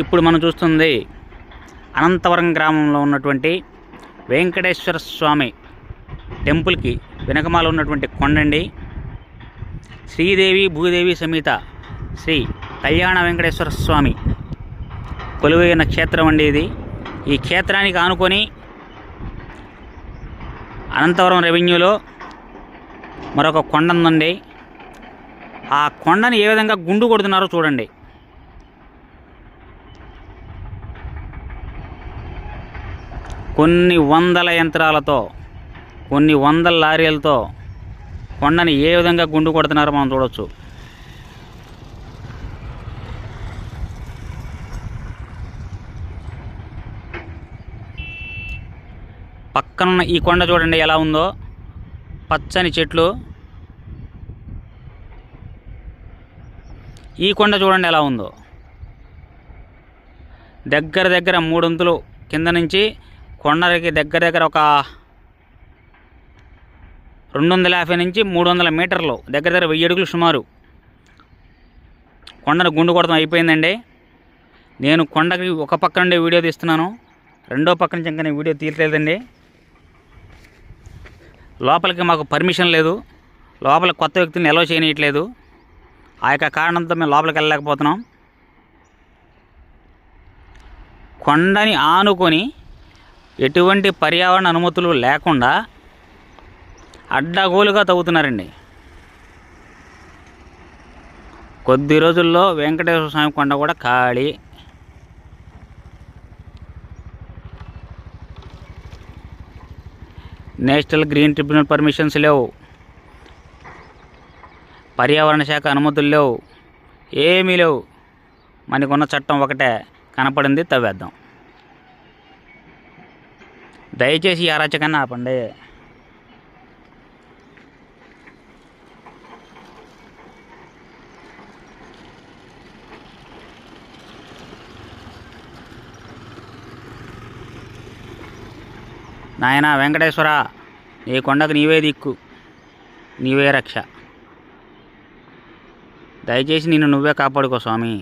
ఇప్పుడు మనం చూస్తుంది అనంతవరం గ్రామంలో ఉన్నటువంటి వెంకటేశ్వర స్వామి టెంపుల్కి వెనకమాల ఉన్నటువంటి కొండండి. శ్రీదేవి భూదేవి సమేత శ్రీ కళ్యాణ వెంకటేశ్వర స్వామి కొలువైన క్షేత్రం అండి ఇది. ఈ క్షేత్రానికి ఆనుకొని అనంతవరం రెవెన్యూలో మరొక కొండ ఉందండి. ఆ కొండని ఏ విధంగా గుండు కొడుతున్నారో చూడండి. కొన్ని వందల యంత్రాలతో, కొన్ని వందల లారీలతో కొండని ఏ విధంగా గుండు కొడుతున్నారో మనం చూడవచ్చు. పక్కన ఈ కొండ చూడండి ఎలా ఉందో, పచ్చని చెట్లు. ఈ కొండ చూడండి ఎలా ఉందో, దగ్గర దగ్గర 3 అంతులు కింద నుంచి కొండకి దగ్గర ఒక 250 నుంచి 300 మీటర్లు, దగ్గర 1000 అడుగులు సుమారు కొండను గుండు కొడతాం అయిపోయిందండి. నేను కొండకి ఒక పక్క నుండి వీడియో తీస్తున్నాను, రెండో పక్క నుంచి ఇంకా నేను వీడియో తీయట్లేదండి. లోపలికి మాకు పర్మిషన్ లేదు, లోపలికి కొత్త వ్యక్తిని అలౌ చేయనీయట్లేదు. ఆ యొక్క కారణంతో మేము లోపలికి వెళ్ళలేకపోతున్నాం. కొండని ఆనుకొని ఎటువంటి పర్యావరణ అనుమతులు లేకుండా అడ్డగోలుగా తవ్వుతున్నారండి. కొద్ది రోజుల్లో వెంకటేశ్వర స్వామి కొండ కూడా ఖాళీ. నేషనల్ గ్రీన్ ట్రిబ్యునల్ పర్మిషన్స్ లేవు, పర్యావరణ శాఖ అనుమతులు లేవు, ఏమీ లేవు. మనకున్న చట్టం ఒకటే కనపడింది, తవ్వేద్దాం. దయచేసి ఈ అరాచకాన్ని ఆపండి. నాయన వెంకటేశ్వర, నీ కొండకు నీవే దిక్కు, నీవే రక్ష. దయచేసి నిన్ను నువ్వే కాపాడుకో స్వామి.